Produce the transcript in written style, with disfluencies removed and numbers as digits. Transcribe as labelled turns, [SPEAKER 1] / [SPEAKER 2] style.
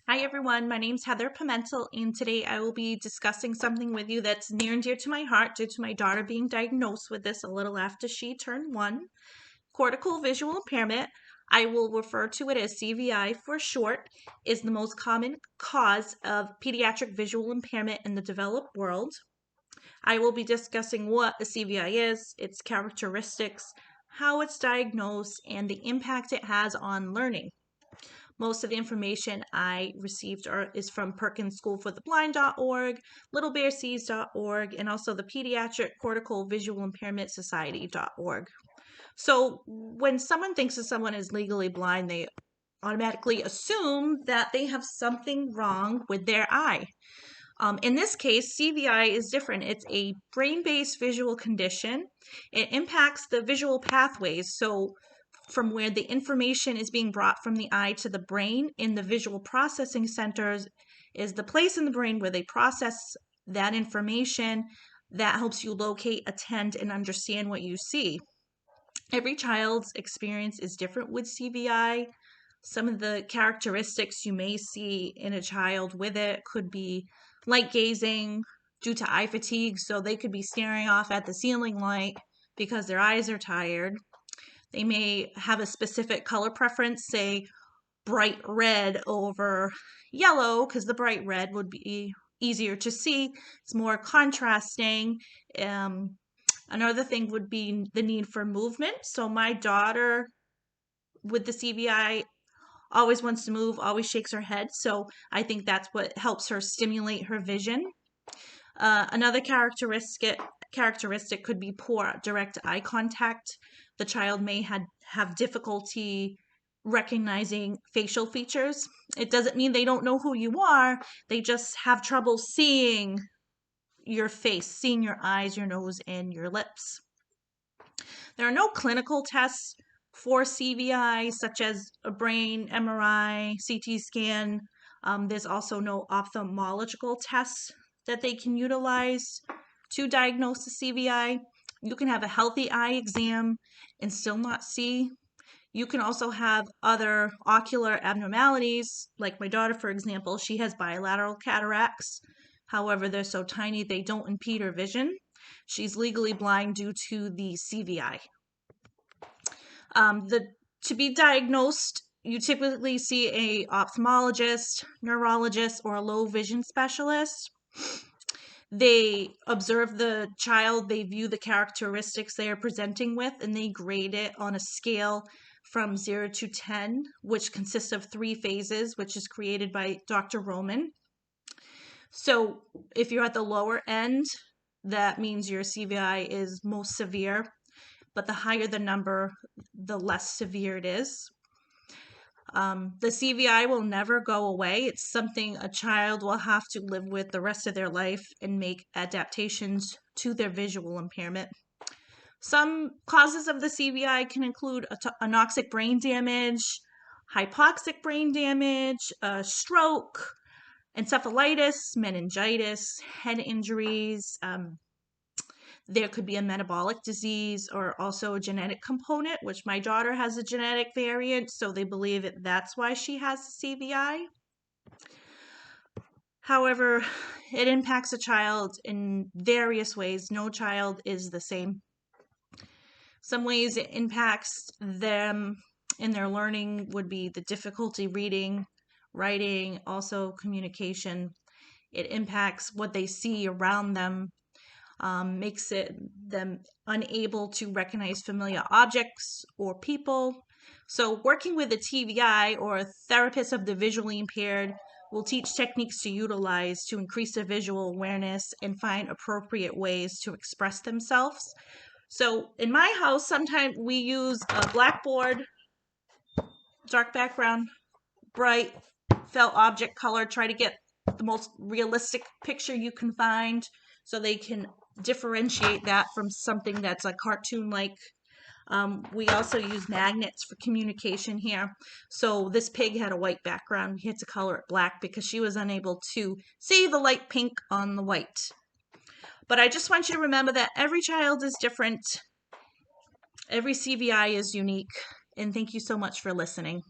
[SPEAKER 1] Hi everyone, my name's Heather Pimentel, and today I will be discussing something with you that's near and dear to my heart due to my daughter being diagnosed with this a little after she turned 1. Cortical visual impairment, I will refer to it as CVI for short, is the most common cause of pediatric visual impairment in the developed world. I will be discussing what a CVI is, its characteristics, how it's diagnosed, and the impact it has on learning. Most of the information I received is from PerkinsSchoolForTheBlind.org, LittleBearSees.org, and also the Pediatric Cortical Visual Impairment Society.org. So when someone thinks that someone is legally blind, they automatically assume that they have something wrong with their eye. In this case, CVI is different. It's a brain-based visual condition. It impacts the visual pathways. So from where the information is being brought from the eye to the brain in the visual processing centers is the place in the brain where they process that information that helps you locate, attend, and understand what you see. Every child's experience is different with CVI. Some of the characteristics you may see in a child with it could be light gazing due to eye fatigue, so they could be staring off at the ceiling light because their eyes are tired. They may have a specific color preference, say bright red over yellow, because the bright red would be easier to see. It's more contrasting. Another thing would be the need for movement. So my daughter with the CVI always wants to move, always shakes her head. So I think that's what helps her stimulate her vision. Another characteristic could be poor direct eye contact. The child may have difficulty recognizing facial features. It doesn't mean they don't know who you are. They just have trouble seeing your face, seeing your eyes, your nose, and your lips. There are no clinical tests for CVI, such as a brain MRI, CT scan. There's also no ophthalmological tests that they can utilize to diagnose the CVI. You can have a healthy eye exam and still not see. You can also have other ocular abnormalities, like my daughter, for example, she has bilateral cataracts. However, they're so tiny they don't impede her vision. She's legally blind due to the CVI. To be diagnosed, you typically see a ophthalmologist, neurologist, or a low vision specialist. They observe the child, they view the characteristics they are presenting with, and they grade it on a scale from 0 to 10, which consists of 3 phases, which is created by Dr. Roman. So if you're at the lower end, that means your CVI is most severe, but the higher the number, the less severe it is. The CVI will never go away. It's something a child will have to live with the rest of their life and make adaptations to their visual impairment. Some causes of the CVI can include anoxic brain damage, hypoxic brain damage, stroke, encephalitis, meningitis, head injuries. There could be a metabolic disease or also a genetic component, which my daughter has a genetic variant, so they believe that's why she has CVI. However, it impacts a child in various ways. No child is the same. Some ways it impacts them in their learning would be the difficulty reading, writing, also communication. It impacts what they see around them, makes them unable to recognize familiar objects or people. So working with a TVI or a therapist of the visually impaired will teach techniques to utilize to increase their visual awareness and find appropriate ways to express themselves. So in my house, sometimes we use a blackboard, dark background, bright felt object color, try to get the most realistic picture you can find so they can differentiate that from something that's a cartoon like. We also use magnets for communication here. So this pig had a white background. We had to color it black because she was unable to see the light pink on the white. But I just want you to remember that every child is different. Every CVI is unique. And thank you so much for listening.